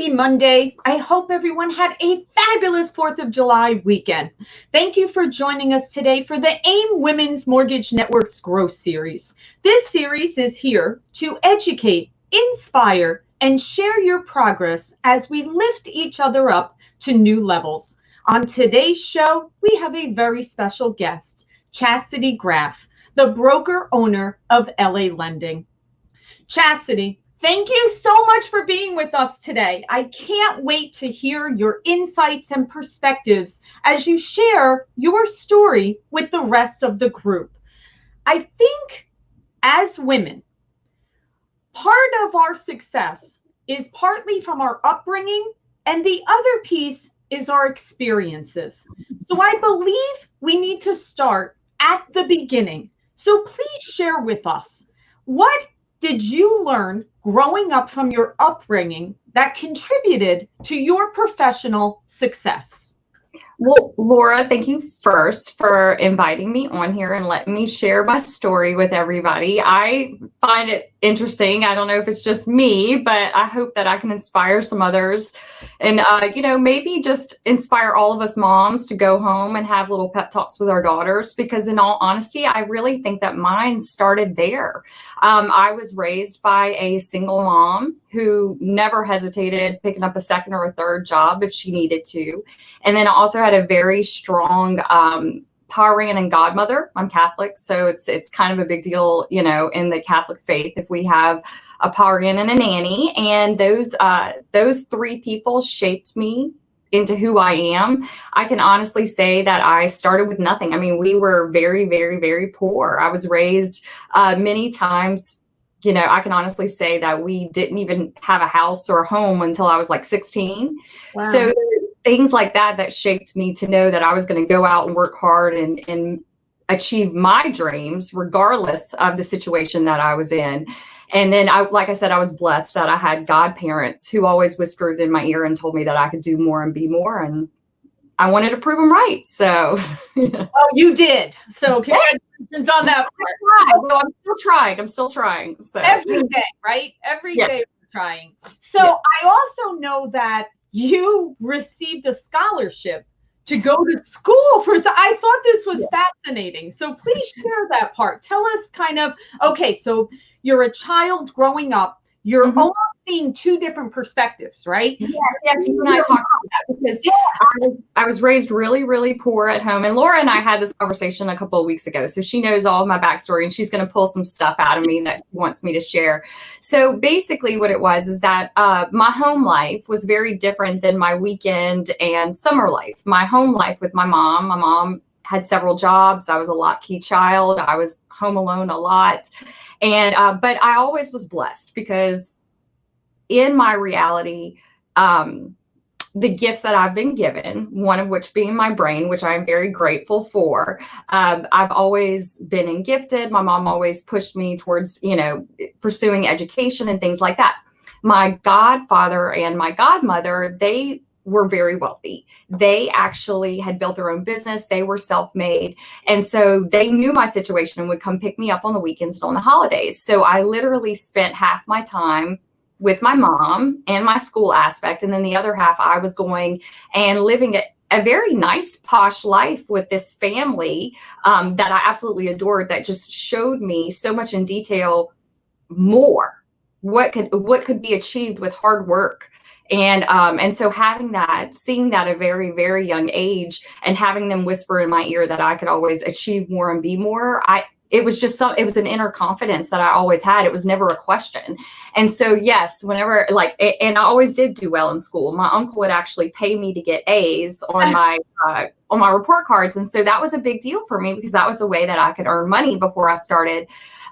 Happy Monday. I hope everyone had a fabulous 4th of July weekend. Thank you for joining us today for the AIM Women's Mortgage Network's Growth Series. This series is here to educate, inspire, and share your progress as we lift each other up to new levels. On today's show, we have a very special guest, Chasity Graff, the broker owner of LA Lending. Chasity, thank you so much for being with us today. I can't wait to hear your insights and perspectives as you share your story with the rest of the group. I think as women, part of our success is partly from our upbringing, and the other piece is our experiences. So I believe we need to start at the beginning. So please share with us, what did you learn growing up from your upbringing that contributed to your professional success? Well, Laura, thank you first for inviting me on here and letting me share my story with everybody. I find it interesting. I don't know if it's just me, but I hope that I can inspire some others and, maybe just inspire all of us moms to go home and have little pep talks with our daughters, because in all honesty, I really think that mine started there. I was raised by a single mom who never hesitated picking up a second or a third job if she needed to. And then I also had a very strong power-in and godmother. I'm Catholic, so it's kind of a big deal, in the Catholic faith if we have a power-in and a nanny. And those three people shaped me into who I am. I can honestly say that I started with nothing. I mean, we were very, very, very poor. I was raised many times. I can honestly say that we didn't even have a house or a home until I was like 16. Wow. So things like that shaped me to know that I was going to go out and work hard and achieve my dreams, regardless of the situation that I was in. And then, like I said, I was blessed that I had godparents who always whispered in my ear and told me that I could do more and be more. And I wanted to prove them right. So, oh, you did. So congratulations on that part. Well, I'm still trying. So every day, right? Every day we're trying. So I also know that you received a scholarship to go to school for. So I thought this was fascinating. So please share that part. Tell us okay, so you're a child growing up. You're almost seeing two different perspectives, right? Yes, you and I talked about that because I was raised really, really poor at home. And Laura and I had this conversation a couple of weeks ago. So she knows all of my backstory and she's going to pull some stuff out of me that she wants me to share. So basically what it was is that my home life was very different than my weekend and summer life. My home life with my mom had several jobs. I was a latchkey child. I was home alone a lot. And, but I always was blessed because in my reality, the gifts that I've been given, one of which being my brain, which I'm very grateful for, I've always been gifted. My mom always pushed me towards, pursuing education and things like that. My godfather and my godmother, they were very wealthy. They actually had built their own business. They were self-made. And so they knew my situation and would come pick me up on the weekends and on the holidays. So I literally spent half my time with my mom and my school aspect. And then the other half, I was going and living a very nice, posh life with this family that I absolutely adored, that just showed me so much in detail more what could be achieved with hard work. And so having that, seeing that at a very, very young age and having them whisper in my ear that I could always achieve more and be more, it was an inner confidence that I always had. It was never a question. And so, yes, whenever and I always did do well in school. My uncle would actually pay me to get A's on my report cards. And so that was a big deal for me because that was the way that I could earn money before I started,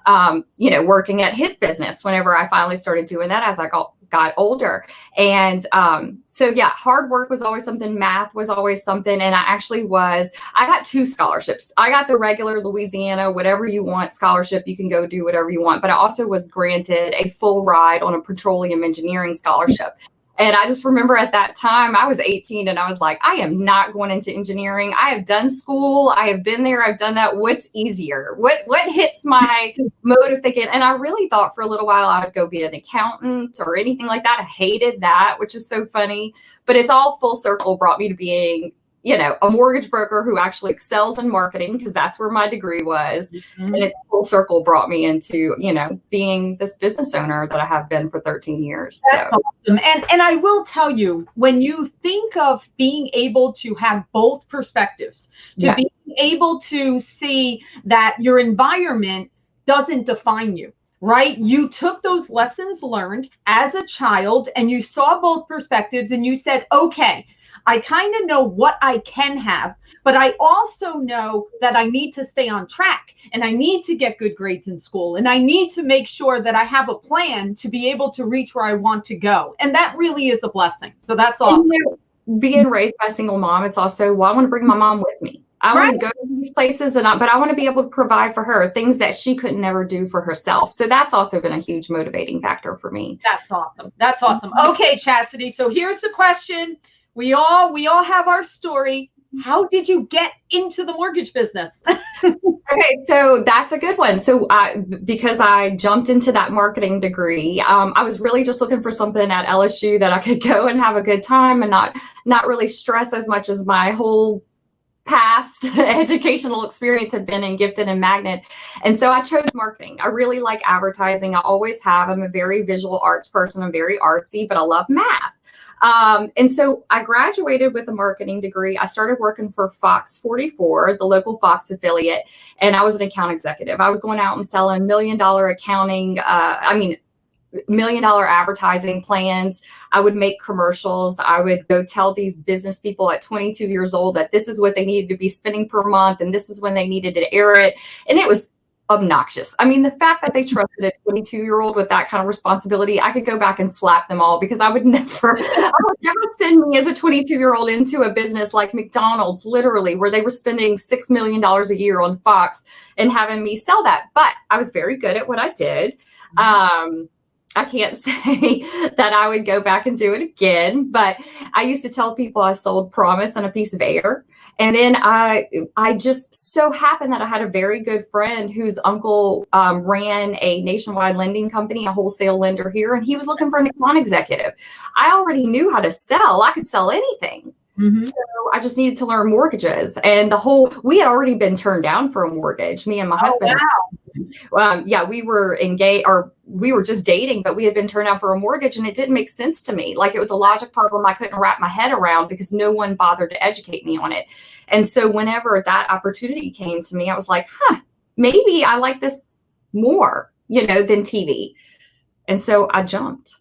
working at his business whenever I finally started doing that as I got older. And hard work was always something. Math was always something. And I got 2 scholarships. I got the regular Louisiana, whatever you want scholarship. You can go do whatever you want. But I also was granted a full ride on a petroleum engineering scholarship. And I just remember at that time, I was 18 and I was like, I am not going into engineering. I have done school. I have been there. I've done that. What's easier? What hits my mode of thinking? And I really thought for a little while I would go be an accountant or anything like that. I hated that, which is so funny. But it's all full circle brought me to being, a mortgage broker who actually excels in marketing, because that's where my degree was. Mm-hmm. And it's full circle brought me into, being this business owner that I have been for 13 years. That's awesome. And I will tell you, when you think of being able to have both perspectives, to be able to see that your environment doesn't define you, right? You took those lessons learned as a child and you saw both perspectives and you said, okay, I kind of know what I can have, but I also know that I need to stay on track and I need to get good grades in school and I need to make sure that I have a plan to be able to reach where I want to go. And that really is a blessing. So that's awesome. Being raised by a single mom, it's also, I want to bring my mom with me. I want to go to these places, but I want to be able to provide for her things that she couldn't never do for herself. So that's also been a huge motivating factor for me. That's awesome. That's awesome. Okay, Chasity. So here's the question. We all have our story. How did you get into the mortgage business? Okay, so that's a good one. So because I jumped into that marketing degree, I was really just looking for something at LSU that I could go and have a good time and not really stress as much as my whole past educational experience had been in Gifted and Magnet. And so I chose marketing. I really like advertising. I always have. I'm a very visual arts person. I'm very artsy, but I love math. And so I graduated with a marketing degree. I started working for Fox 44, the local Fox affiliate, and I was an account executive. I was going out and selling $1 million accounting, $1 million advertising plans. I would make commercials. I would go tell these business people at 22 years old that this is what they needed to be spending per month, and this is when they needed to air it. And it was obnoxious. I mean, the fact that they trusted a 22-year-old with that kind of responsibility, I could go back and slap them all, because I would never send me as a 22-year-old into a business like McDonald's, literally, where they were spending $6 million a year on Fox and having me sell that. But I was very good at what I did. I can't say that I would go back and do it again, but I used to tell people I sold promise on a piece of air. And then I just so happened that I had a very good friend whose uncle ran a nationwide lending company, a wholesale lender here, and he was looking for an account executive. I already knew how to sell. I could sell anything. Mm-hmm. So I just needed to learn mortgages, and we had already been turned down for a mortgage, me and my husband. Wow. We were engaged, or we were just dating, but we had been turned down for a mortgage, and it didn't make sense to me. Like, it was a logic problem I couldn't wrap my head around because no one bothered to educate me on it. And so whenever that opportunity came to me, I was like, maybe I like this more, than TV. And so I jumped,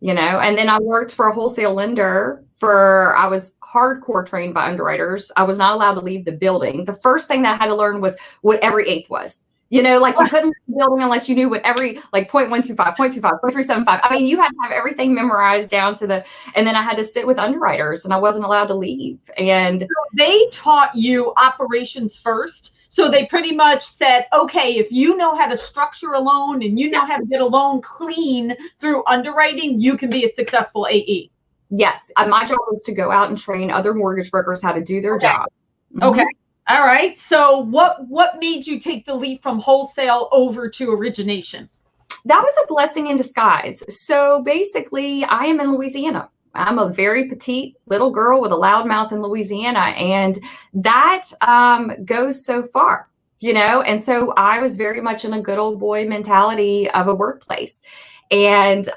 and then I worked for a wholesale lender I was hardcore trained by underwriters. I was not allowed to leave the building. The first thing that I had to learn was what every eighth was. You couldn't leave the building unless you knew what every, 0.125, 0.25, 0.375. I mean, you had to have everything memorized down to and then I had to sit with underwriters, and I wasn't allowed to leave. And they taught you operations first. So they pretty much said, okay, if you know how to structure a loan and you know how to get a loan clean through underwriting, you can be a successful AE. Yes. My job was to go out and train other mortgage brokers how to do their job. Mm-hmm. Okay. All right. So what made you take the leap from wholesale over to origination? That was a blessing in disguise. So basically, I am in Louisiana. I'm a very petite little girl with a loud mouth in Louisiana, and that goes so far, and so I was very much in a good old boy mentality of a workplace. And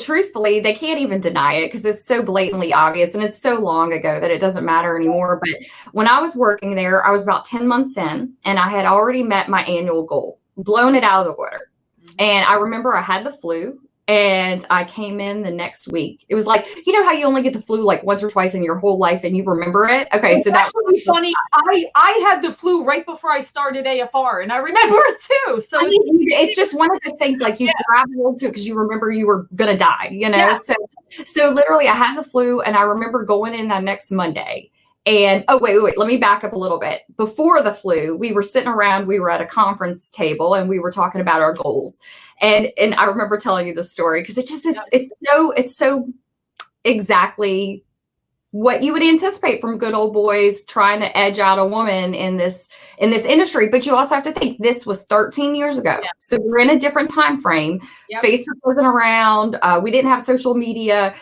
truthfully, they can't even deny it because it's so blatantly obvious, and it's so long ago that it doesn't matter anymore. But when I was working there, I was about 10 months in, and I had already met my annual goal, blown it out of the water. And I remember I had the flu, and I came in the next week. It was like, how you only get the flu like once or twice in your whole life and you remember it? Okay, so that's really funny. I had the flu right before I started AFR, and I remember it too. So it's just one of those things, like you grab hold to it because you remember you were gonna die, So literally I had the flu, and I remember going in that next Monday, And wait, let me back up a little bit. Before the flu, we were sitting around, we were at a conference table and we were talking about our goals. And I remember telling you the story because it just is, it's so exactly what you would anticipate from good old boys trying to edge out a woman in this industry. But you also have to think this was 13 years ago. Yeah. So we're in a different time frame. Yep. Facebook wasn't around. We didn't have social media.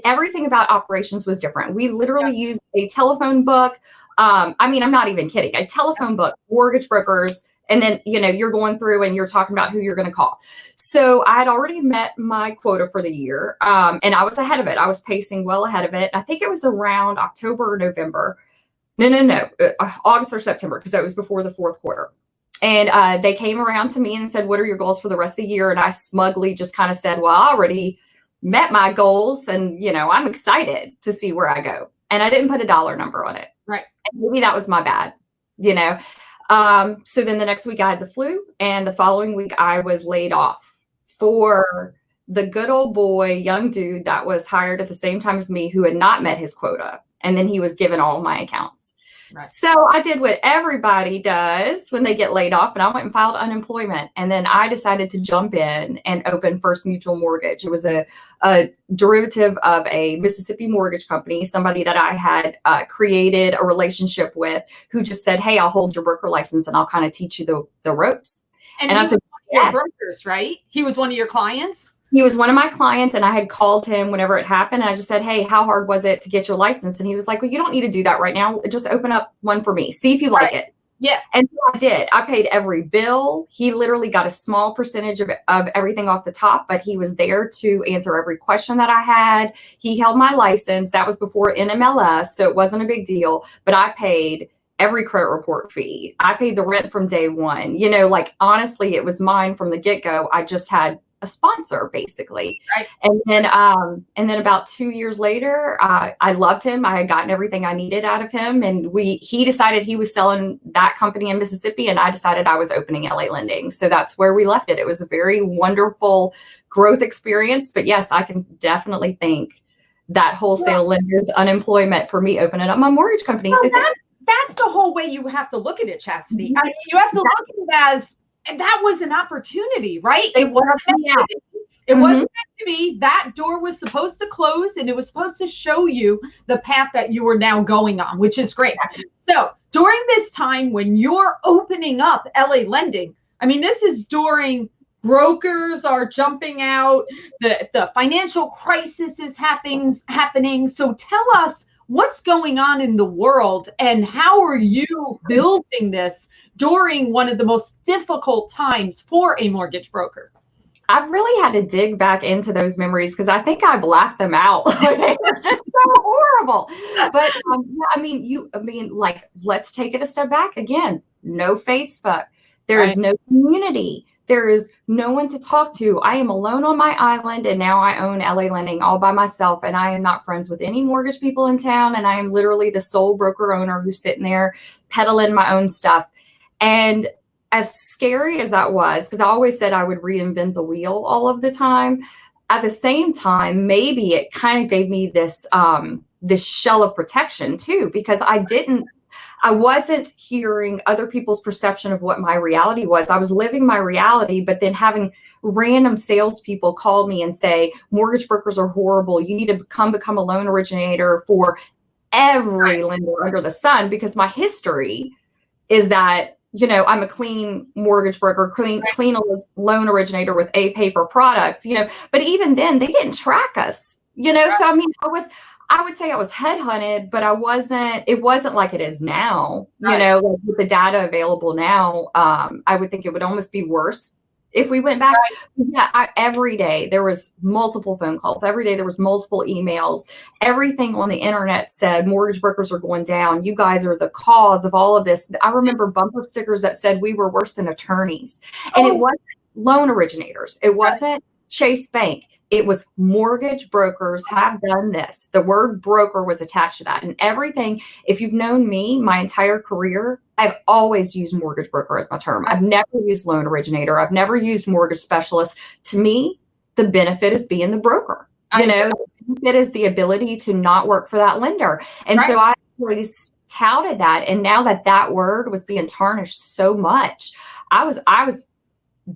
Everything about operations was different. We literally used a telephone book. I'm not even kidding. A telephone book, mortgage brokers. And then, you're going through and you're talking about who you're going to call. So I had already met my quota for the year. And I was ahead of it. I was pacing well ahead of it. I think it was around October or November. No, August or September, because that was before the fourth quarter. And they came around to me and said, what are your goals for the rest of the year? And I smugly just kind of said, well, I already met my goals. And, I'm excited to see where I go. And I didn't put a dollar number on it. Right. And maybe that was my bad, So then the next week I had the flu, and the following week I was laid off for the good old boy, young dude that was hired at the same time as me who had not met his quota. And then he was given all my accounts. Right. So I did what everybody does when they get laid off, and I went and filed unemployment. And then I decided to jump in and open First Mutual Mortgage. It was a derivative of a Mississippi mortgage company, somebody that I had created a relationship with, who just said, hey, I'll hold your broker license and I'll kind of teach you the ropes. And I said, yes. Brokers, right? He was one of your clients? He was one of my clients, and I had called him whenever it happened. And I just said, hey, how hard was it to get your license? And he was like, well, you don't need to do that right now. Just open up one for me. See if you like it. Yeah. And so I did. I paid every bill. He literally got a small percentage of everything off the top, but he was there to answer every question that I had. He held my license. That was before NMLS, so it wasn't a big deal. But I paid every credit report fee. I paid the rent from day one. Honestly, it was mine from the get-go. I just had a sponsor, basically. Right. And then about 2 years later, I loved him. I had gotten everything I needed out of him. And he decided he was selling that company in Mississippi, and I decided I was opening LA Lending. So that's where we left it. It was a very wonderful growth experience. But yes, I can definitely think that wholesale lenders unemployment for me opening up my mortgage company. Well, so that's the whole way you have to look at it, Chasity. I mean, you have to look at it as, and that was an opportunity, right? It wasn't meant to be. That door was supposed to close, and it was supposed to show you the path that you are now going on, which is great. So during this time when you're opening up LA Lending, I mean, this is during brokers are jumping out, the financial crisis is happening. So tell us what's going on in the world, and how are you building this during one of the most difficult times for a mortgage broker? I've really had to dig back into those memories because I think I blacked them out. They were just so horrible. But let's take it a step back again. No Facebook. There is no community. There is no one to talk to. I am alone on my island, and now I own LA Lending all by myself, and I am not friends with any mortgage people in town, and I am literally the sole broker owner who's sitting there peddling my own stuff. And as scary as that was, because I always said I would reinvent the wheel all of the time, at the same time, maybe it kind of gave me this shell of protection too, because I wasn't hearing other people's perception of what my reality was. I was living my reality, but then having random salespeople call me and say, mortgage brokers are horrible. You need to become a loan originator for every lender under the sun, because my history is that, I'm a clean mortgage broker, clean loan originator with A-paper products, but even then they didn't track us, So, I would say I was headhunted, but it wasn't like it is now, with the data available now. I would think it would almost be worse if we went back. Every day there was multiple phone calls. Every day there was multiple emails. Everything on the internet said mortgage brokers are going down. You guys are the cause of all of this. I remember bumper stickers that said we were worse than attorneys. And it wasn't loan originators. It wasn't Chase Bank. It was mortgage brokers have done this. The word broker was attached to that. And everything, if you've known me my entire career, I've always used mortgage broker as my term. I've never used loan originator. I've never used mortgage specialist. To me, the benefit is being the broker. The benefit is the ability to not work for that lender. And so always touted that. And now that word was being tarnished so much, I was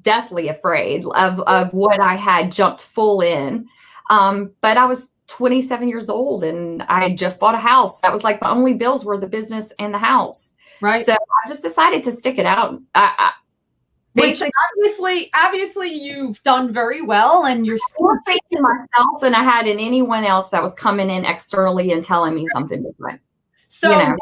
deathly afraid of what I had jumped full in. But I was 27 years old and I had just bought a house. That was like my only bills were the business and the house. Right. So I just decided to stick it out. Which obviously you've done very well, and you're more faith in myself than I had in anyone else that was coming in externally and telling me something different. So now,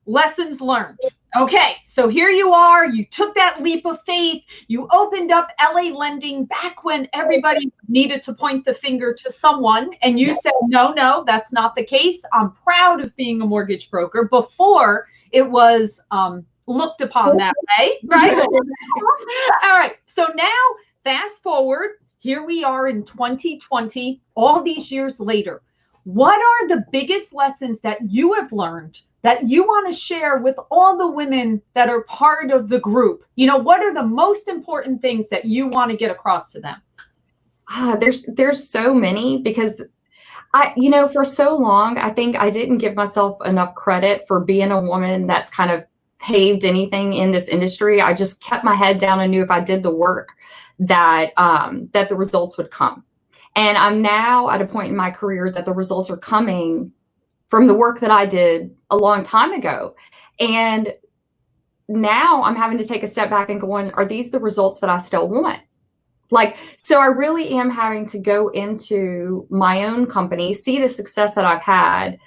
lessons learned. Okay, so here you are. You took that leap of faith. You opened up LA Lending back when everybody needed to point the finger to someone, and you said, no, that's not the case. I'm proud of being a mortgage broker before it was looked upon that way, right? All right. So now, fast forward, here we are in 2020, all these years later. What are the biggest lessons that you have learned that you want to share with all the women that are part of the group? What are the most important things that you want to get across to them? There's so many, because for so long, I think I didn't give myself enough credit for being a woman that's kind of paved anything in this industry. I just kept my head down and knew if I did the work that the results would come. And I'm now at a point in my career that the results are coming from the work that I did a long time ago. And now I'm having to take a step back and going, are these the results that I still want? So I really am having to go into my own company, see the success that I've had,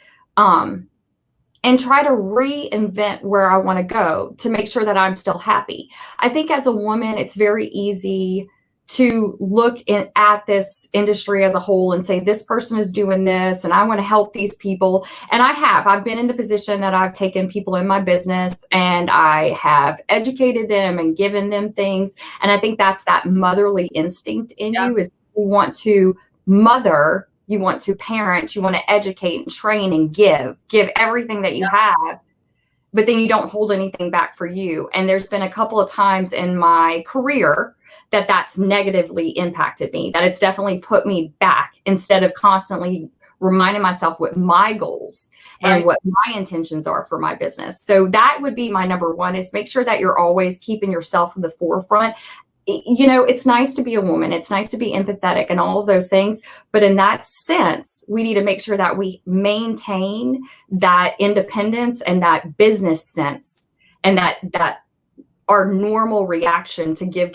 and try to reinvent where I want to go to make sure that I'm still happy. I think as a woman, it's very easy to look at this industry as a whole and say, this person is doing this and I want to help these people. And I've been in the position that I've taken people in my business and I have educated them and given them things. And I think that's that motherly instinct in you, is you want to mother, you want to parent, you want to educate and train and give everything that you have, but then you don't hold anything back for you. And there's been a couple of times in my career that's negatively impacted me, that it's definitely put me back instead of constantly reminding myself what my goals and what my intentions are for my business. So that would be my number one, is make sure that you're always keeping yourself in the forefront. It's nice to be a woman. It's nice to be empathetic and all of those things. But in that sense, we need to make sure that we maintain that independence and that business sense, and that our normal reaction to give,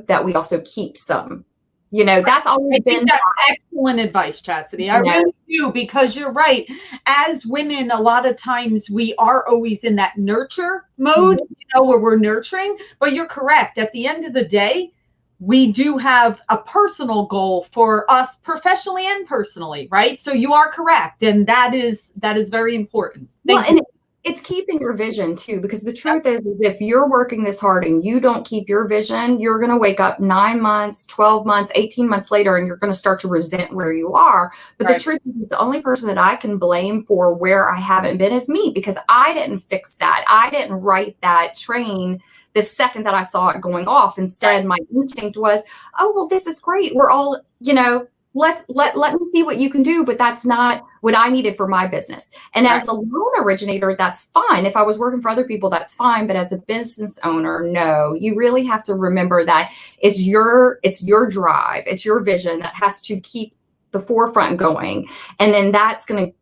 that we also keep some. That's always been. That's excellent advice, Chasity. I really do, because you're right. As women, a lot of times we are always in that nurture mode, where we're nurturing. But you're correct. At the end of the day, we do have a personal goal for us professionally and personally, right? So you are correct, and that is very important. Thank you. It's keeping your vision too, because the truth is if you're working this hard and you don't keep your vision, you're going to wake up 9 months, 12 months, 18 months later, and you're going to start to resent where you are. But the truth is, the only person that I can blame for where I haven't been is me, because I didn't fix that. I didn't write that train the second that I saw it going off. Instead, my instinct was, oh, well, this is great. We're all, let me see what you can do, but that's not what I needed for my business. And as a loan originator, that's fine. If I was working for other people, that's fine. But as a business owner, no, you really have to remember that it's your drive, it's your vision that has to keep the forefront going. And then that's going to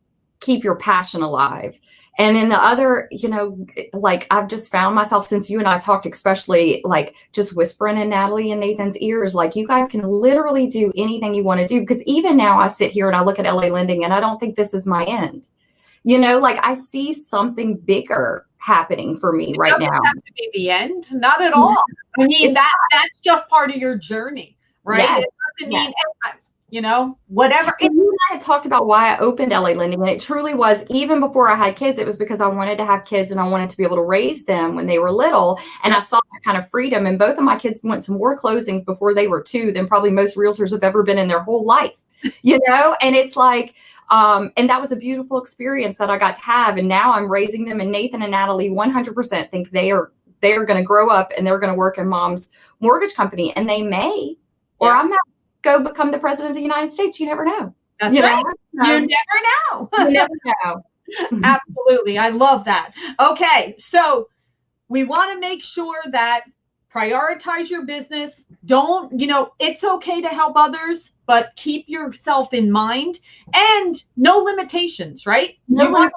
keep your passion alive. And then the other, I've just found myself, since you and I talked, especially just whispering in Natalie and Nathan's ears, you guys can literally do anything you want to do. Because even now I sit here and I look at LA Lending and I don't think this is my end. I see something bigger happening for me right now. It doesn't have to be the end. Not at all. I mean, that's just part of your journey, right? Yeah. It doesn't mean whatever. And you and I had talked about why I opened LA Lending, and it truly was, even before I had kids, it was because I wanted to have kids and I wanted to be able to raise them when they were little. And I saw that kind of freedom. And both of my kids went to more closings before they were 2 than probably most realtors have ever been in their whole life, and it's and that was a beautiful experience that I got to have. And now I'm raising them, and Nathan and Natalie 100% think they are going to grow up and they're going to work in mom's mortgage company, and they may, or I'm not go become the president of the United States. You never know. That's right. You never know. You never know. Absolutely. I love that. Okay. So we want to make sure that prioritize your business. Don't, it's okay to help others, but keep yourself in mind and no limitations, right? No limitations.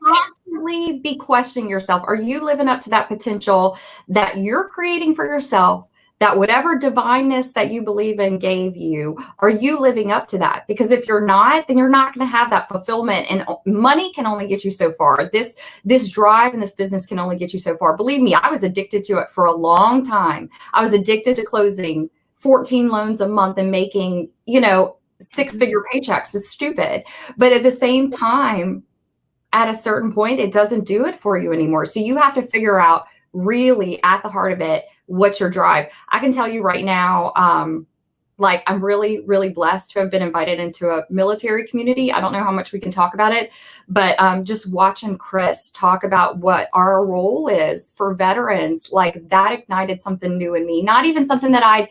Constantly be questioning yourself. Are you living up to that potential that you're creating for yourself? That whatever divineness that you believe in gave you, are you living up to that? Because if you're not, then you're not going to have that fulfillment, and money can only get you so far. This drive in this business can only get you so far. Believe me, I was addicted to it for a long time. I was addicted to closing 14 loans a month and making, six-figure paychecks. It's stupid. But at the same time, at a certain point, it doesn't do it for you anymore. So you have to figure out really at the heart of it, what's your drive? I can tell you right now, I'm really, really blessed to have been invited into a military community. I don't know how much we can talk about it, but just watching Chris talk about what our role is for veterans, like that ignited something new in me. Not even something that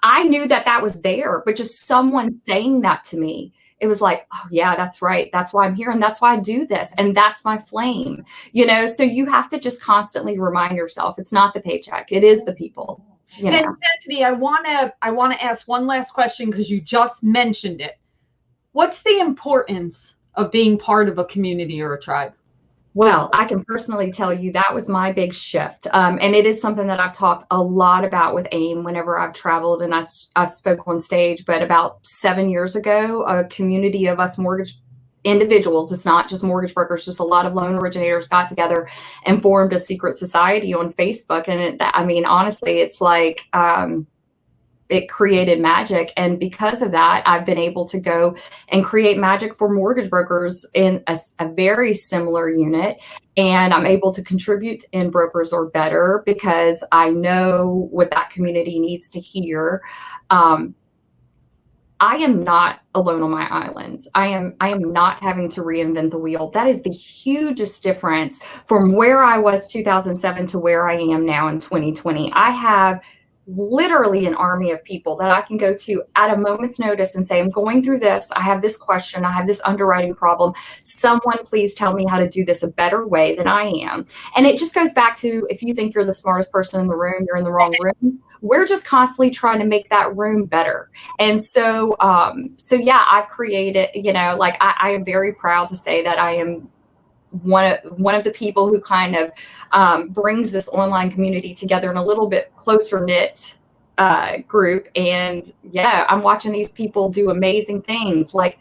I knew that was there, but just someone saying that to me. It was like, oh yeah, that's right. That's why I'm here. And that's why I do this. And that's my flame, so you have to just constantly remind yourself, it's not the paycheck. It is the people. And Chasity, I want to ask one last question because you just mentioned it. What's the importance of being part of a community or a tribe? Well, I can personally tell you that was my big shift. And it is something that I've talked a lot about with AIM whenever I've traveled and I've spoke on stage. But about 7 years ago, a community of us mortgage individuals, it's not just mortgage brokers, just a lot of loan originators got together and formed a secret society on Facebook. And honestly, it's like, it created magic. And because of that, I've been able to go and create magic for mortgage brokers in a very similar unit. And I'm able to contribute in brokers or better because I know what that community needs to hear. I am not alone on my island. I am not having to reinvent the wheel. That is the hugest difference from where I was 2007 to where I am now in 2020. I have literally an army of people that I can go to at a moment's notice and say, I'm going through this. I have this question. I have this underwriting problem. Someone please tell me how to do this a better way than I am. And it just goes back to, if you think you're the smartest person in the room, you're in the wrong room. We're just constantly trying to make that room better. And so yeah, I've created, I am very proud to say that I am one of the people who kind of brings this online community together in a little bit closer knit group. And yeah, I'm watching these people do amazing things. Like,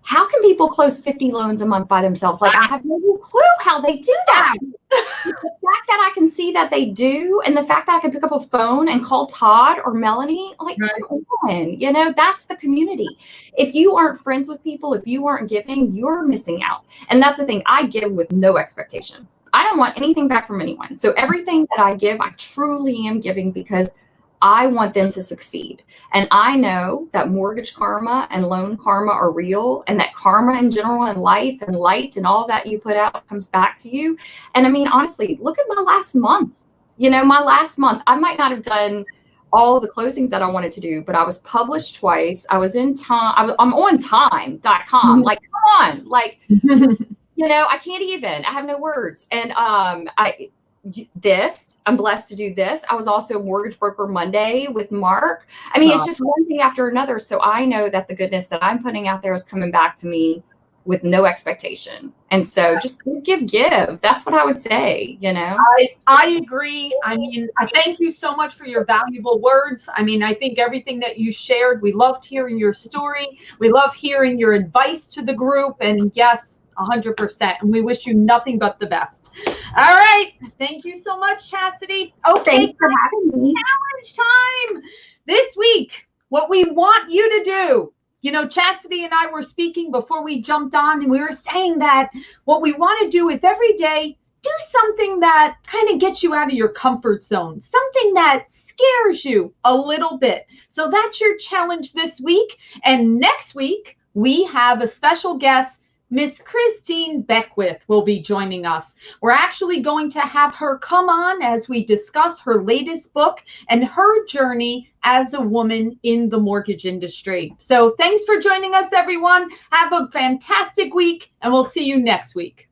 how can people close 50 loans a month by themselves? Like, I have no clue how they do that. The fact that I can see that they do, and the fact that I can pick up a phone and call Todd or Melanie, like, come on, that's the community. If you aren't friends with people, if you aren't giving, you're missing out. And that's the thing. I give with no expectation. I don't want anything back from anyone. So everything that I give, I truly am giving because I want them to succeed. And I know that mortgage karma and loan karma are real, and that karma in general and life and light and all that you put out comes back to you. And honestly, look at my last month. I might not have done all the closings that I wanted to do, but I was published twice. I was in time. I'm on time.com. Like, come on. Like, I can't even. I have no words. And I'm blessed to do this. I was also Mortgage Broker Monday with Mark. It's just one thing after another. So I know that the goodness that I'm putting out there is coming back to me with no expectation. And so just give. That's what I would say, I agree. I thank you so much for your valuable words. I think everything that you shared, we loved hearing your story. We love hearing your advice to the group. And yes, 100%. And we wish you nothing but the best. All right. Thank you so much, Chasity. Okay. Thanks for having me. Challenge time. This week, what we want you to do, Chasity and I were speaking before we jumped on, and we were saying that what we want to do is every day do something that kind of gets you out of your comfort zone, something that scares you a little bit. So that's your challenge this week. And next week, we have a special guest, Miss Christine Beckwith will be joining us. We're actually going to have her come on as we discuss her latest book and her journey as a woman in the mortgage industry. So thanks for joining us, everyone. Have a fantastic week, and we'll see you next week.